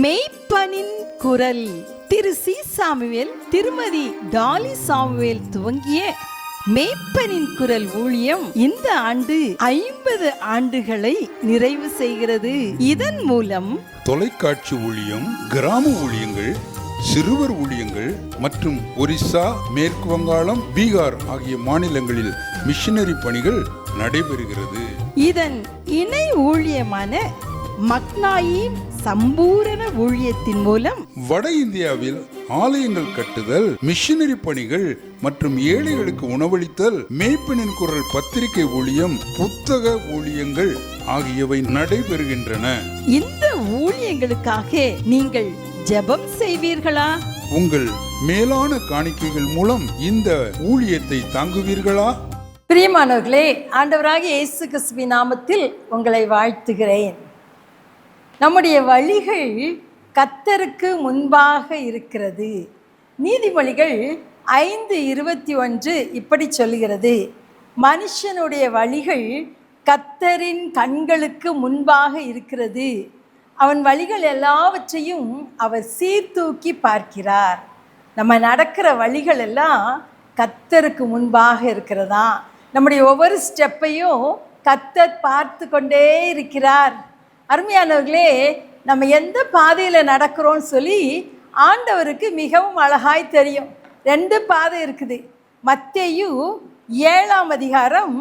மெய்ப்பனின் குரல். திரு C Samuel, திருமதி tally Samuel துவங்கிய மெய்ப்பனின் குரல் ஊழியம் இந்த ஆண்டு 50 ஆண்டுகளை நிறைவு செய்கிறது. இதன் மூலம் தொலைக்காட்சி ஊழியம், கிராம ஊழியங்கள், சிறுவர் ஊழியங்கள் மற்றும் ஒரிசா, மேற்கு வங்காளம், பீகார் ஆகிய மாநிலங்களில் மிஷனரி பணிகள் நடைபெறுகிறது. இதன் இணை ஊழியமான மக்னாயின் சம்பூரண ஊழியத்தின் மூலம் வட இந்தியாவில் ஆலயங்கள் கட்டுதல், மிஷனரி பணிகள் மற்றும் ஏழைகளுக்கு உணவளித்தல், மேய்ப்பனின் குரல் பத்திரிகை ஊழியம், புத்தக ஊழியங்கள் ஆகியவை நடைபெறுகின்றன. இந்த ஊழியங்களுக்காக நீங்கள் ஜெபம் செய்வீர்களா? உங்கள் மேலான காணிக்கைகள் மூலம் இந்த ஊழியத்தை தாங்குவீர்களா? பிரியமானவர்களே, ஆண்டவராகிய இயேசு கிறிஸ்துவின் நாமத்தில் உங்களை வாழ்த்துகிறேன். நம்முடைய வழிகள் கர்த்தருக்கு முன்பாக இருக்கிறது. நீதிமொழிகள் 5:21 இப்படி சொல்லுகிறது: மனுஷனுடைய வழிகள் கர்த்தரின் கண்களுக்கு முன்பாக இருக்கிறது, அவன் வழிகள் எல்லாவற்றையும் அவர் சீர்தூக்கி பார்க்கிறார். நம்ம நடக்கிற வழிகள் எல்லாம் கர்த்தருக்கு முன்பாக இருக்கிறதா. நம்முடைய ஒவ்வொரு ஸ்டெப்பையும் கர்த்தர் பார்த்து கொண்டே இருக்கிறார். அருமையானவர்களே, நம்ம எந்த பாதையில் நடக்கிறோன்னு சொல்லி ஆண்டவருக்கு மிகவும் அழகாய் தெரியும். 2 பாதை இருக்குது. மத்தேயு 7ஆம் அதிகாரம்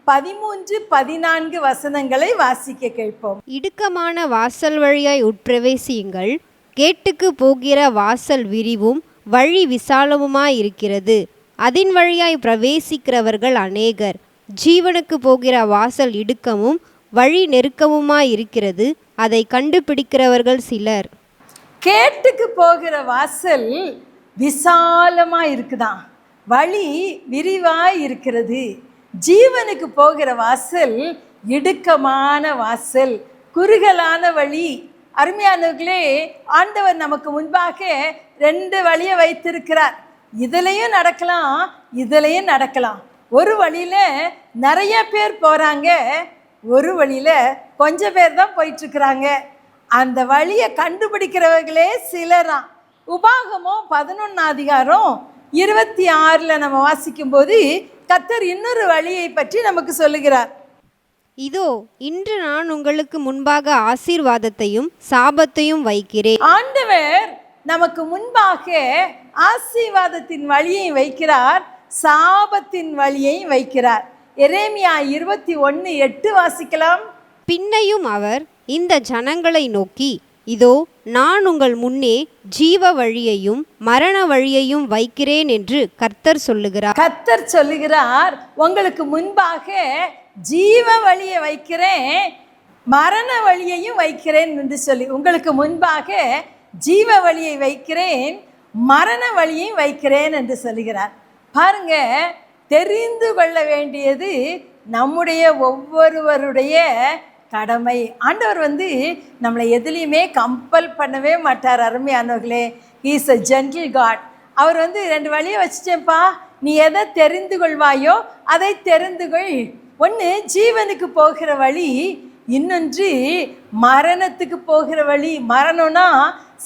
13-14 வசனங்களை வாசிக்க கேட்போம். இடுக்கமான வாசல் வழியாய் உட்பிரவேசியுங்கள், கேட்டுக்கு போகிற வாசல் விரிவும் வழி விசாலமுமாயிருக்கிறது, அதன் வழியாய் பிரவேசிக்கிறவர்கள் அநேகர். ஜீவனுக்கு போகிற வாசல் இடுக்கமும் வழி நெருக்கமுமாயிருக்கிறது, அதை கண்டுபிடிக்கிறவர்கள் சிலர். கேட்டுக்கு போகிற வாசல் விசாலமா இருக்குதான், வழி விரிவாய் இருக்கிறது. ஜீவனுக்கு போகிற வாசல் இடுக்கமான வாசல், குறுகலான வழி. அருமையானவர்களே, ஆண்டவர் நமக்கு முன்பாக 2 வழியை வைத்திருக்கிறார். இதுலையும் நடக்கலாம், இதுலையும் நடக்கலாம். ஒரு வழியில நிறைய பேர் போறாங்க, ஒரு வழியில கொஞ்சம் பேர் தான் போயிட்டு இருக்கிறாங்க. அந்த வழியை கண்டுபிடிக்கிறவர்களே சிலராம். உபாகமம் 11ஆம் அதிகாரம் 26 நம்ம வாசிக்கும் போது கர்த்தர் இன்னொரு வழியை பற்றி நமக்கு சொல்லுகிறார். இதோ, இன்று நான் உங்களுக்கு முன்பாக ஆசீர்வாதத்தையும் சாபத்தையும் வைக்கிறேன். ஆண்டவர் நமக்கு முன்பாக ஆசீர்வாதத்தின் வழியை வைக்கிறார், சாபத்தின் வழியை வைக்கிறார். எரேமியா 21:8 வாசிக்கலாம். பின்னையும் அவர் இந்த ஜனங்களை நோக்கி, இதோ, நான் உங்கள் முன்னே ஜீவ வழியையும் மரண வழியையும் வைக்கிறேன் என்று கர்த்தர் சொல்லுகிறார். கர்த்தர் சொல்லுகிறார், உங்களுக்கு முன்பாக ஜீவ வழியை வைக்கிறேன், மரண வழியையும் வைக்கிறேன் என்று சொல்லி, உங்களுக்கு முன்பாக ஜீவ வழியை வைக்கிறேன், மரண வழியையும் வைக்கிறேன் என்று சொல்லுகிறார். பாருங்க, தெரிந்து கொள்ள வேண்டியது நம்முடைய ஒவ்வொருவருடைய கடமை. ஆண்டவர் நம்மளை எதுலேயுமே கம்பல் பண்ணவே மாட்டார். அருமையானவர்களே, இஸ் அ ஜென்டில் காட். அவர் 2 வழியை வச்சுட்டேன்ப்பா, நீ எதை தெரிந்து கொள்வாயோ அதை தெரிந்து கொள். ஒன்று ஜீவனுக்கு போகிற வழி, இன்னொன்று மரணத்துக்கு போகிற வழி. மரணம்னா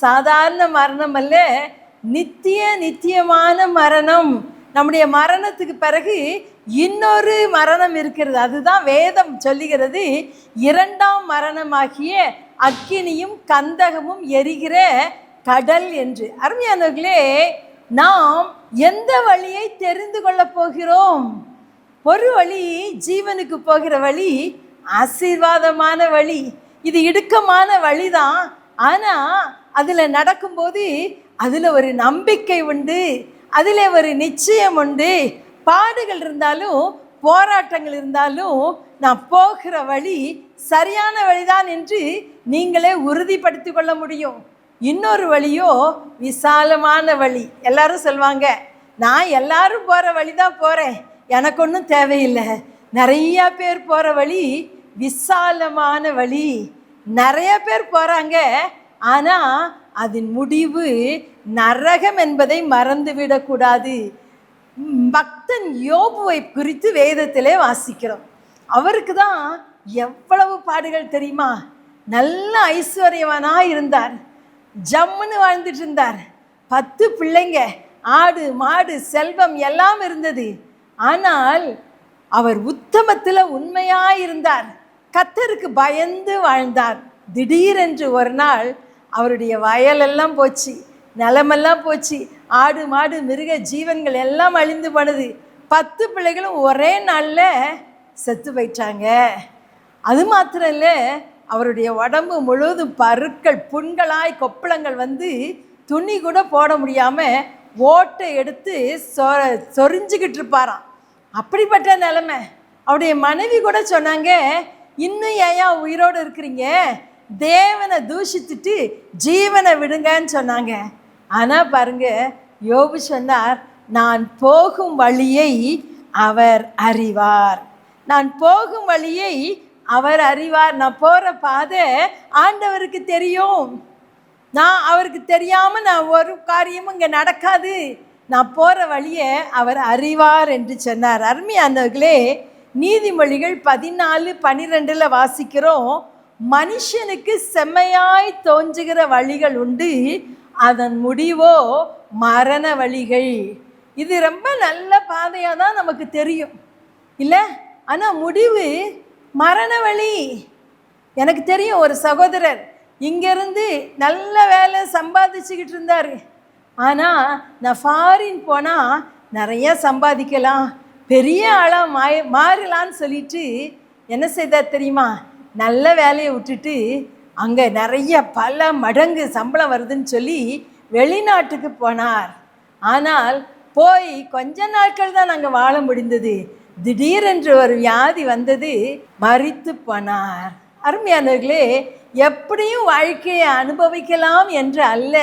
சாதாரண மரணம் அல்ல, நித்தியமான மரணம். நம்முடைய மரணத்துக்கு பிறகு இன்னொரு மரணம் இருக்கிறது. அதுதான் வேதம் சொல்லுகிறது, 2ஆம் மரணமாகிய அக்கினியும் கந்தகமும் எரிகிற கடல் என்று. அருமையானவர்களே, நாம் எந்த வழியை தெரிந்து கொள்ள போகிறோம்? ஒரு வழி ஜீவனுக்கு போகிற வழி, ஆசீர்வாதமான வழி. இது இடுக்கமான வழிதான், ஆனால் அதில் நடக்கும்போது அதில் ஒரு நம்பிக்கை உண்டு, அதில் ஒரு நிச்சயம் உண்டு. பாடுகள் இருந்தாலும் போராட்டங்கள் இருந்தாலும் நான் போகிற வழி சரியான வழிதான் என்று நீங்களே உறுதிப்படுத்தி கொள்ள முடியும். இன்னொரு வழியோ விசாலமான வழி. எல்லாரும் சொல்லுவாங்க, நான் எல்லாரும் போகிற வழி தான் போகிறேன், எனக்கு ஒன்றும் தேவையில்லை. நிறையா பேர் போகிற வழி விசாலமான வழி. நிறைய பேர் போகிறாங்க, ஆனால் அதன் முடிவு நரகம் என்பதை மறந்துவிடக்கூடாது. பக்தன் யோபுவை குறித்து வேதத்திலே வாசிக்கிறோம். அவருக்கு தான் எவ்வளவு பாடுகள் தெரியுமா? நல்ல ஐஸ்வர்யவனாக இருந்தார். ஜம்முன்னு வாழ்ந்துட்டு இருந்தார். 10 பிள்ளைங்க, ஆடு மாடு செல்வம் எல்லாம் இருந்தது. ஆனால் அவர் உத்தமத்தில் உண்மையாக இருந்தார். கர்த்தருக்கு பயந்து வாழ்ந்தார். திடீரென்று ஒரு நாள் அவருடைய வயலெல்லாம் போச்சு, நிலமெல்லாம் போச்சு, ஆடு மாடு மிருக ஜீவன்கள் எல்லாம் அழிந்து போனது. 10 பிள்ளைகளும் ஒரே நாளில் செத்து போயிட்டாங்க. அது மாத்திரம் இல்லை, அவருடைய உடம்பு முழுவதும் பருக்கள், புண்களாய் கொப்பளங்கள் வந்து துணி கூட போட முடியாமல் ஓட்டை எடுத்து சொரிஞ்சுக்கிட்டு இருப்பாராம். அப்படிப்பட்ட நிலைமை. அவருடைய மனைவி கூட சொன்னாங்க, இன்னும் ஏன் உயிரோடு இருக்கிறீங்க, தேவனை தூஷித்துட்டு ஜீவனை விடுங்கன்னு சொன்னாங்க. ஆனால் பாருங்க, யோபு சொன்னார், நான் போகும் வழியை அவர் அறிவார். நான் போகும் வழியை அவர் அறிவார். நான் போகிற பாதை ஆண்டவருக்கு தெரியும். நான் அவருக்கு தெரியாமல் நான் ஒரு காரியமும் இங்கே நடக்காது. நான் போகிற வழியை அவர் அறிவார் என்று சொன்னார். அருமையானவர்களே, நீதிமொழிகள் 14:12 வாசிக்கிறோம், மனுஷனுக்கு செம்மையாய் தோன்றுகிற வழிகள் உண்டு, அதன் முடிவோ மரண வழிகள். இது ரொம்ப நல்ல பாதையாக தான் நமக்கு தெரியும் இல்லை, ஆனால் முடிவு மரண வழி. எனக்கு தெரியும் ஒரு சகோதரர் இங்கேருந்து நல்ல வேலை சம்பாதிச்சுக்கிட்டு இருந்தார். ஆனால் நான் ஃபாரின் போனால் நிறைய சம்பாதிக்கலாம், பெரிய ஆளாக மாறலான்னு சொல்லிட்டு என்ன செய்தார் தெரியுமா, நல்ல வேலையை விட்டுட்டு அங்கே நிறைய பல மடங்கு சம்பளம் வருதுன்னு சொல்லி வெளிநாட்டுக்கு போனார். ஆனால் போய் கொஞ்ச நாட்கள் தான் அங்கே வாழ முடிந்தது. திடீரென்று ஒரு வியாதி வந்தது, மரித்து போனார். அருமையானவர்களே, எப்படியும் வாழ்க்கையை அனுபவிக்கலாம் என்று அல்ல,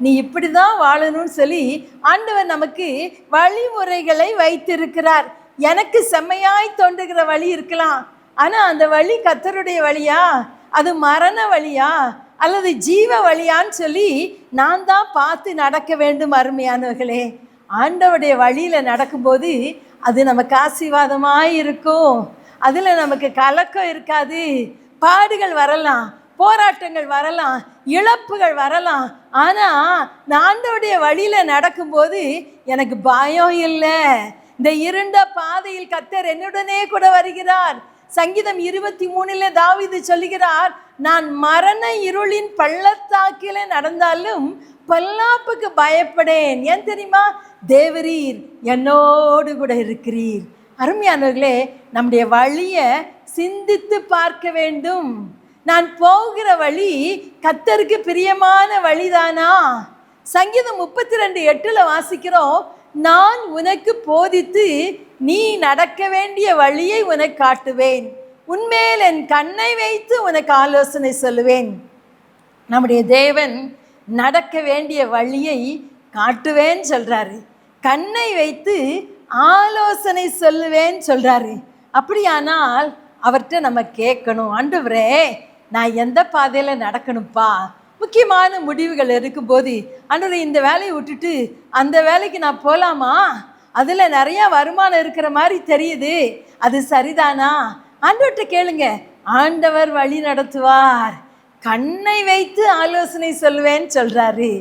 நீ இப்படி தான் வாழணும்னு சொல்லி ஆண்டவர் நமக்கு வழிமுறைகளை வைத்திருக்கிறார். எனக்கு செம்மையாய் தோன்றுகிற வழி இருக்கலாம், ஆனால் அந்த வழி கர்த்தருடைய வழியா, அது மரண வழியா அல்லது ஜீவ வழியான்னு சொல்லி நான் தான் பார்த்து நடக்க வேண்டும். அருமையானவர்களே, ஆண்டவருடைய வழியில் நடக்கும்போது அது நமக்கு ஆசீர்வாதமாக இருக்கும். அதில் நமக்கு கலக்கம் இருக்காது. பாடுகள் வரலாம், போராட்டங்கள் வரலாம், இழப்புகள் வரலாம். ஆனால் நான் ஆண்டவருடைய வழியில் நடக்கும்போது எனக்கு பயம் இல்லை. இந்த இருண்ட பாதையில் கர்த்தர் என்னுடனே கூட வருகிறார். சங்கீதம் 23 தாவீது சொல்லுகிறார், நான் மரண இருளின் பள்ளத்தாக்கிலே நடந்தாலும் பொல்லாப்புக்கு பயப்படேன். ஏன் தெரியுமா, தேவரீர் என்னோடு கூட இருக்கிறீர். அருமையானவர்களே, நம்முடைய வழியை சிந்தித்து பார்க்க வேண்டும். நான் போகிற வழி கர்த்தருக்கு பிரியமான வழிதானா? சங்கீதம் 32:8 வாசிக்கிறோம், நான் உனக்கு போதித்து நீ நடக்க வேண்டிய வழியை உனக்கு காட்டுவேன், உன்மேல் என் கண்ணை வைத்து உனக்கு ஆலோசனை சொல்லுவேன். நம்முடைய தேவன் நடக்க வேண்டிய வழியை காட்டுவேன்னு சொல்கிறாரு, கண்ணை வைத்து ஆலோசனை சொல்லுவேன்னு சொல்கிறாரு. அப்படியானால் அவர்கிட்ட நம்ம கேட்கணும், ஆண்டவரே நான் எந்த பாதையில் நடக்கணும்ப்பா? முக்கியமான முடிவுகள் இருக்கும்போது, ஆண்டவரே இந்த வேலையை விட்டுட்டு அந்த வேலைக்கு நான் போகலாமா? அதில் நிறையா வருமானம் இருக்கிற மாதிரி தெரியுது, அது சரிதானா? ஆண்டவர்கிட்ட கேளுங்க, ஆண்டவர் வழி நடத்துவார். கண்ணை வைத்து ஆலோசனை சொல்லுவேன்னு சொல்கிறாரு.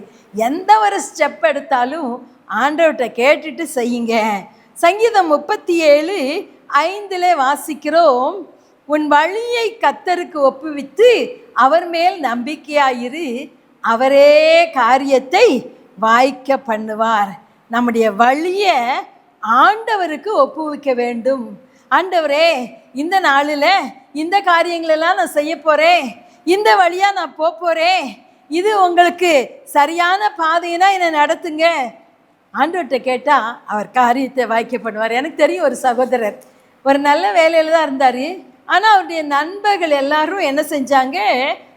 எந்த ஒரு ஸ்டெப் எடுத்தாலும் ஆண்டவர்கிட்ட கேட்டுட்டு செய்யுங்க. சங்கீதம் 37:5 வாசிக்கிறோம், உன் வழியை கர்த்தருக்கு ஒப்புவித்து அவர் மேல் நம்பிக்கையாயிரு, அவரே காரியத்தை வாய்க்க பண்ணுவார். நம்முடைய வழியை ஆண்டவருக்கு ஒப்புவிக்க வேண்டும். ஆண்டவரே இந்த நாளில் இந்த காரியங்களெல்லாம் நான் செய்ய போகிறேன், இந்த வழியாக நான் போகிறேன், இது உங்களுக்கு சரியான பாதையினா என்னை நடத்துங்க. ஆண்டவர்கிட்ட கேட்டால் அவர் காரியத்தை வாய்க்க பண்ணுவார். எனக்கு தெரியும் ஒரு சகோதரர் ஒரு நல்ல வேலையில் தான் இருந்தார். ஆனால் அவருடைய நண்பர்கள் எல்லாரும் என்ன செஞ்சாங்க,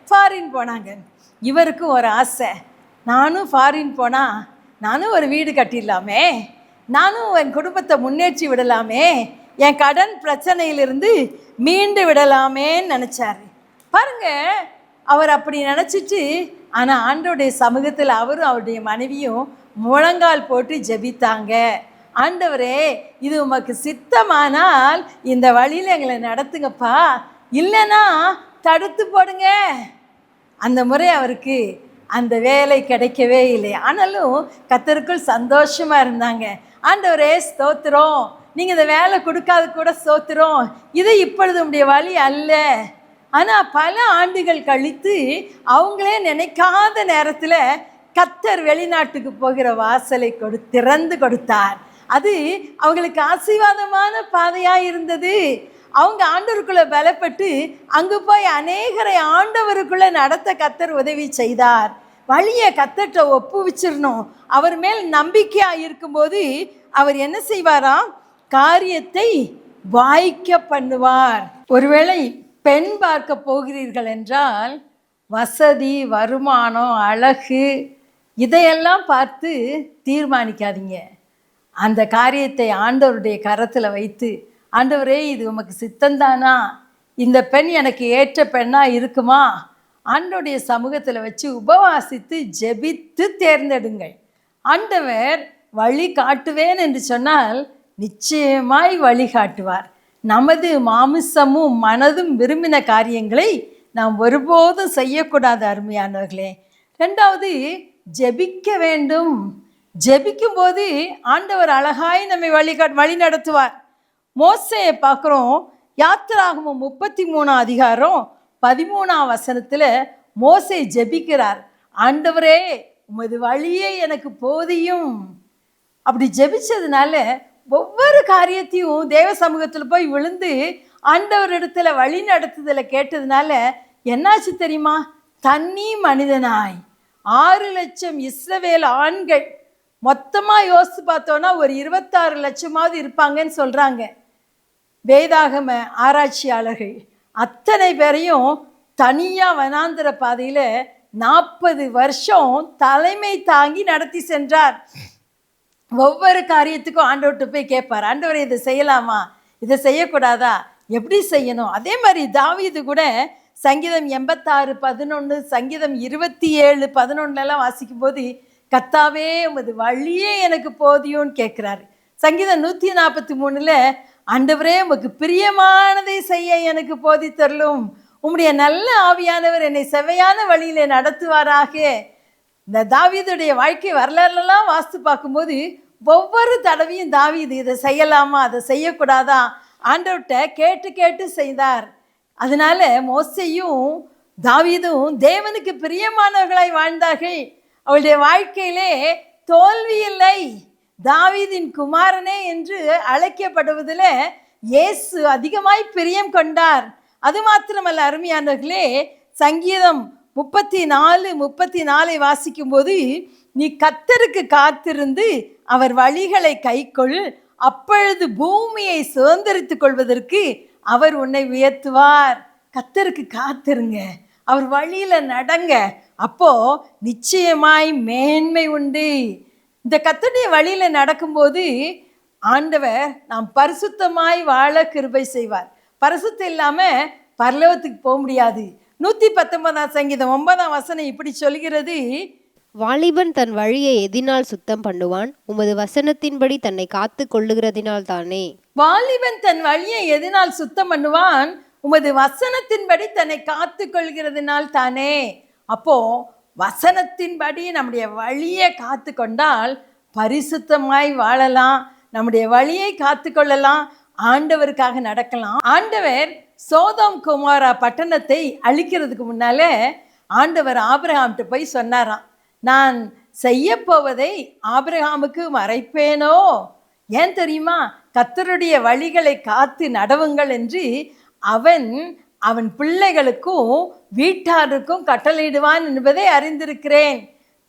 ஃபாரின் போனாங்க. இவருக்கும் ஒரு ஆசை, நானும் ஃபாரின் போனால் நானும் ஒரு வீடு கட்டிடலாமே, நானும் என் குடும்பத்தை முன்னேற்றி விடலாமே, என் கடன் பிரச்சனையிலிருந்து மீண்டு விடலாமேன்னு நினச்சார். பாருங்க, அவர் அப்படி நினச்சிட்டு, ஆனால் ஆண்டவருடைய சமூகத்தில் அவரும் அவருடைய மனைவியும் முழங்கால் போட்டு ஜெபித்தாங்க. ஆண்டவரே இது உமக்கு சித்தமானால் இந்த வழியில் எங்களை நடத்துங்கப்பா, இல்லைன்னா தடுத்து போடுங்க. அந்த முறை அவருக்கு அந்த வேலை கிடைக்கவே இல்லை. ஆனாலும் கர்த்தருக்குள் சந்தோஷமா இருந்தாங்க. ஆண்டவரே ஸ்தோத்திரம், நீங்கள் இந்த வேலை கொடுக்காது கூட ஸ்தோத்திரம், இது இப்பொழுது உம்முடைய வழி அல்ல. ஆனால் பல ஆண்டுகள் கழித்து அவங்களே நினைக்காத நேரத்தில் கர்த்தர் வெளிநாட்டுக்கு போகிற வாசலை திறந்து கொடுத்தார். அது அவங்களுக்கு ஆசீர்வாதமான பாதையாக இருந்தது. அவங்க ஆண்டவருக்குள்ளே பலப்பட்டு அங்கு போய் அநேகரை ஆண்டவருக்குள்ளே நடத்த கர்த்தர் உதவி செய்தார். வழியை கர்த்தர்கிட்ட ஒப்புவிச்சிடணும். அவர் மேல் நம்பிக்கையாக இருக்கும்போது அவர் என்ன செய்வாராம்? காரியத்தை வாய்க்க பண்ணுவார். ஒருவேளை பெண் பார்க்க போகிறீர்கள் என்றால் வசதி, வருமானம், அழகு இதையெல்லாம் பார்த்து தீர்மானிக்காதீங்க. அந்த காரியத்தை ஆண்டவருடைய கரத்தில் வைத்து, ஆண்டவரே இது உமக்கு சித்தந்தானா, இந்த பெண் எனக்கு ஏற்ற பெண்ணாக இருக்குமா, ஆண்டவருடைய சமூகத்தில் வச்சு உபவாசித்து ஜெபித்து தேர்ந்தெடுங்கள். ஆண்டவர் வழி காட்டுவேன் என்று சொன்னால் நிச்சயமாய் வழி காட்டுவார். நமது மாமிசமும் மனதும் விரும்பின காரியங்களை நாம் ஒருபோதும் செய்யக்கூடாது அருமையானவர்களே. ரெண்டாவது, ஜெபிக்க வேண்டும். ஜெபிக்கும் போது ஆண்டவர் அழகாய் நம்மை வழி நடத்துவார். மோசேயை பார்க்குறோம். யாத்திராகமம் 33 அதிகாரம் 13 வசனத்தில் மோசே ஜெபிக்கிறார். ஆண்டவரே உமது வழியே எனக்கு போதியும். அப்படி ஜெபிச்சதுனால ஒவ்வொரு காரியத்தையும் தேவ சமூகத்தில் போய் விழுந்து ஆண்டவரிடத்துல வழி நடத்துதலை கேட்டதுனால என்னாச்சு தெரியுமா? தனி மனிதனாய் 6 லட்சம் இஸ்ரவேல் ஆண்கள், மொத்தமாக யோசித்து பார்த்தோன்னா ஒரு 26 லட்சமாவது இருப்பாங்கன்னு சொல்கிறாங்க வேதாகம ஆராய்ச்சியாளர்கள். அத்தனை பேரையும் தனியாக வனாந்திர பாதையில் 40 வருஷம் தலைமை தாங்கி நடத்தி சென்றார். ஒவ்வொரு காரியத்துக்கும் ஆண்டவர்கிட்ட போய் கேட்பார், ஆண்டவரை இதை செய்யலாமா, இதை செய்யக்கூடாதா, எப்படி செய்யணும். அதே மாதிரி தாவீது கூட சங்கீதம் 86:11, சங்கீதம் 27:11 வாசிக்கும்போது கர்த்தாவே உமது வழியே எனக்கு போதியும்னு கேட்குறாரு. சங்கீதம் 143 ஆண்டவரே உமக்கு பிரியமானதை செய்ய எனக்கு போதி தரலும், உம்முடைய நல்ல ஆவியானவர் என்னை செவையான வழியிலே நடத்துவாராக. இந்த தாவீதுடைய வாழ்க்கை வரலாறுலாம் வாசித்து பார்க்கும்போது ஒவ்வொரு தடவையும் தாவீது இதை செய்யலாமா, அதை செய்யக்கூடாதா, ஆண்டவர்கிட்ட கேட்டு கேட்டு செய்தார். அதனால மோசேயும் தாவீதும் தேவனுக்கு பிரியமானவர்களாய் வாழ்ந்தார்கள். அவளுடைய வாழ்க்கையிலே தோல்வி இல்லை. தாவீதின் குமாரனே என்று அழைக்கப்படுவதில் இயேசு அதிகமாய் பிரியம் கொண்டார். அது மாத்திரமல்ல அருமையானவர்களே, சங்கீதம் 34:34 வாசிக்கும்போது, நீ கர்த்தருக்கு காத்திருந்து அவர் வழிகளை கைக்கொள், அப்பொழுது பூமியை சுதந்திரித்துக் கொள்வதற்கு அவர் உன்னை உயர்த்துவார். கர்த்தருக்கு காத்திருங்க, அவர் வழியில நடங்க, அப்போ நிச்சயமாய் மேன்மை உண்டு. இந்த கர்த்தருடைய வழியில நடக்கும்போது ஆண்டவர் நாம் பரிசுத்தமாய் வாழ கிருபை செய்வார். பரிசுத்தம் இல்லாம பரலோகத்துக்கு போக முடியாது. 119 சங்கீதம் 9 வசனம் இப்படி சொல்கிறது, வாலிபன் தன் வழியை எதினால் சுத்தம் பண்ணுவான், உமது வசனத்தின்படி தன்னை காத்து கொள்ளுகிறதினால் தானே. வாலிபன் தன் வழியை எதினால் சுத்தம் பண்ணுவான், உமது வசனத்தின்படி தன்னை காத்து கொள்கிறதுனால் தானே. அப்போ வசனத்தின்படி நம்முடைய வழியை காத்து கொண்டால் பரிசுத்தமாய் வாழலாம், நம்முடைய வழியை காத்து கொள்ளலாம், ஆண்டவருக்காக நடக்கலாம். ஆண்டவர் சோதோம் குமாரா பட்டணத்தை அழிக்கிறதுக்கு முன்னால ஆண்டவர் ஆபிரகாம்கிட்ட போய் சொன்னாராம், நான் செய்ய போவதை ஆபிரகாமுக்கு மறைப்பேனோ. ஏன் தெரியுமா? கர்த்தருடைய வழிகளை காத்து நடவுங்கள் என்று அவன் பிள்ளைகளுக்கும் வீட்டாருக்கும் கட்டளையிடுவான் என்பதை அறிந்திருக்கிறேன்.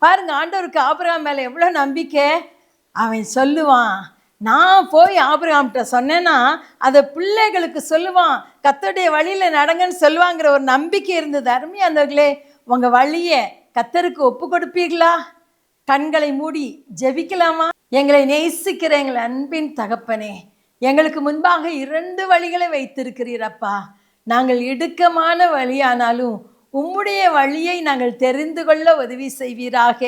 பாருங்க, ஆண்டவருக்கு ஆபிரகாம் மேலே எவ்வளோ நம்பிக்கை. அவன் சொல்லுவான், நான் போய் ஆபிரகாம்கிட்ட சொன்னேன்னா அதை பிள்ளைகளுக்கு சொல்லுவான், கர்த்தருடைய வழியில் நடங்கன்னு சொல்லுவாங்கிற ஒரு நம்பிக்கை இருந்தது. அருமையானவர்களே, உங்கள் வழியை கர்த்தருக்கு ஒப்பு கொடுப்பீர்களா? கண்களை மூடி ஜெபிக்கலாமா? எங்களை நேசிக்கிற எங்கள் அன்பின் தகப்பனே, எங்களுக்கு முன்பாக 2 வழிகளை வைத்திருக்கிறீரப்பா. நாங்கள் இடுக்கமான வழியானாலும் உம்முடைய வழியை நாங்கள் தெரிந்து கொள்ள உதவி செய்வீராக.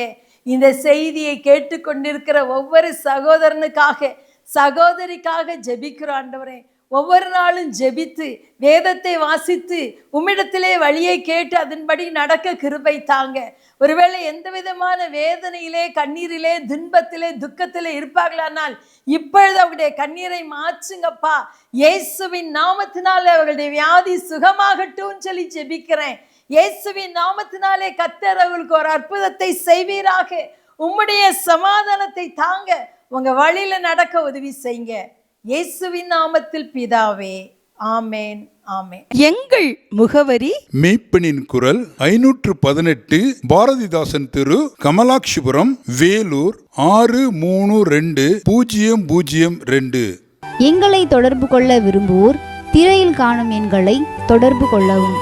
இந்த செய்தியை கேட்டுக்கொண்டிருக்கிற ஒவ்வொரு சகோதரனுக்காக, சகோதரிக்காக ஜெபிக்கிறோம் ஆண்டவரே. ஒவ்வொரு நாளும் ஜெபித்து வேதத்தை வாசித்து உம்மிடத்திலே வழியை கேட்டு அதன்படி நடக்க கிருபை தாங்க. ஒருவேளை எந்த விதமான வேதனையிலே, கண்ணீரிலே, துன்பத்திலே, துக்கத்திலே இருப்பார்களானால் இப்பொழுது அவருடைய கண்ணீரை மாற்றுங்கப்பா. இயேசுவின் நாமத்தினாலே அவர்களுடைய வியாதி சுகமாகட்டும் சொல்லி ஜெபிக்கிறேன். இயேசுவின் நாமத்தினாலே கர்த்தர் அவர்களுக்கு ஒரு அற்புதத்தை செய்வீராக. உம்முடைய சமாதானத்தை தாங்க. உங்க வழியில நடக்க உதவி செய்யுங்க. இயேசுவின் நாமத்தில் பிதாவே, ஆமேன், ஆமேன். எங்கள் முகவரி மேய்ப்பனின் குரல் 518 பாரதிதாசன் தெரு, கமலாட்சிபுரம், வேலூர் 632002. எங்களை தொடர்பு கொள்ள விரும்புவோர் திரையில் காணும் எண்களை தொடர்பு கொள்ளவும்.